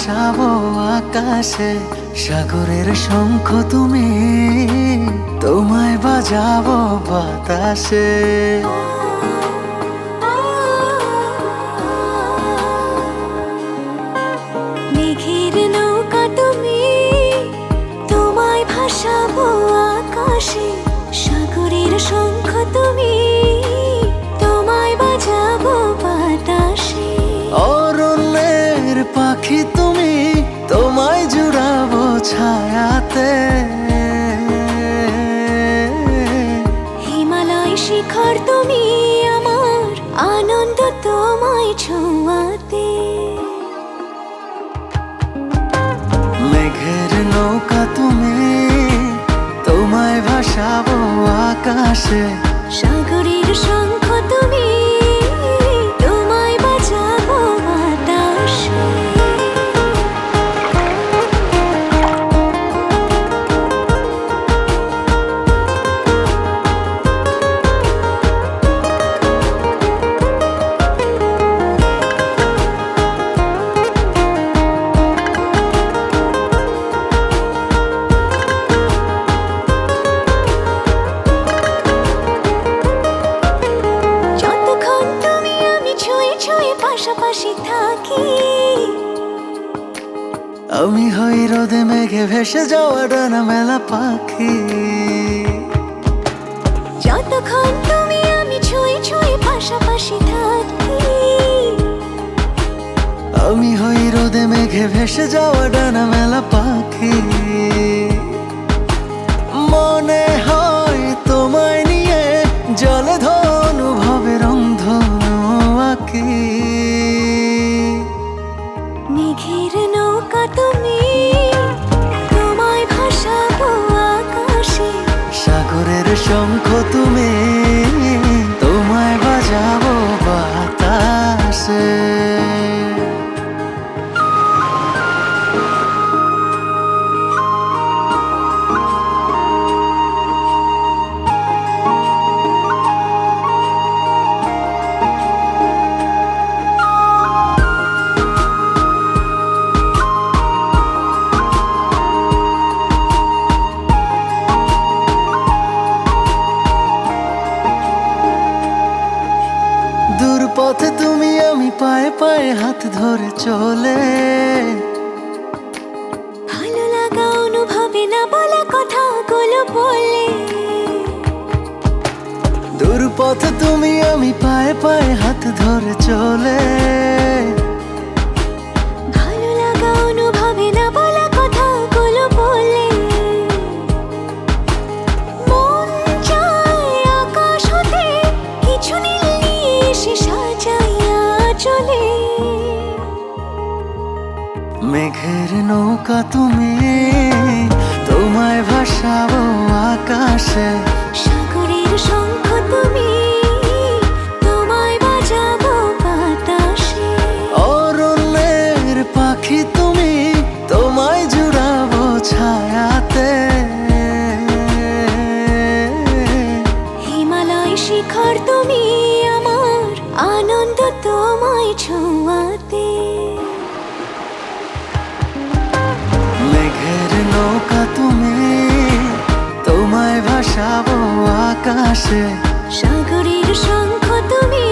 ভাসাবো আকাশে, সাগরের শঙ্খ তুমি, তোমায় বাজাবো বাতাসে। মেঘের নৌকা তুমি, তোমায় ভাসাবো আকাশে, সাগরের শঙ্খ তুমি, তোমায় বাজাবো বাতাসে। অরণ্যের পাখি তুমি, তোমায় জুড়াবো ছায়াতে। হিমালয় শিখর তুমি, আমার আনন্দ তোমায় ছোঁয়াতে। মেঘের নৌকা তুমি, তোমায় ভাসাবো আকাশে, সাগরের শঙ্খ তুমি, তোমায় বাজাবো বাতাসে। যতক্ষণ তুমি আমি ছুঁয়ে ছুঁয়ে পাশাপাশি থাকি, আমি হই রোদে মেঘে ভেসে যাওয়া ডানা মেলা পাখি। যতক্ষণ তুমি আমি ছুঁয়ে ছুঁয়ে পাশাপাশি থাকি, আমি হই রোদে মেঘে ভেসে যাওয়া ডানা মেলা পাখি। মনে হয় তোমায় নিয়ে জলে ধনুভাবে রংধনু আঁকি। মেঘের নৌকা তুমি, তোমায় ভাসাবো আকাশে, সাগরের শঙ্খ তুমি, তোমায় বাজাবো বাতাসে। দূর পথে তুমি আমি পায়ে পায়ে হাত ধরে চলে, ভালো লাগা অনুভবে না বলা কথাগুলো বলে। দূর পথে তুমি আমি পায়ে পায়ে হাত ধরে চলে, ভালো লাগা অনুভবে না বলা কথাগুলো বলে। মন চায় আকাশ হতে কিছু নীল নিয়ে এসে সাজাইয়া চলে। মেঘের নৌকা তুমি, তোমায় ভাসাবো আকাশে, সাগরের শঙ্খ তুমি, তোমায় বাজাবো বাতাসে। অরণ্যের পাখি তুমি, তোমায় জুড়াবো ছায়াতে। হিমালয় শিখর তুমি, আমার আনন্দ তোমায় ছোঁয়াতে। মেঘের নৌকা তুমি, তোমায় ভাসাবো আকাশে, সাগরের শঙ্খ তুমি,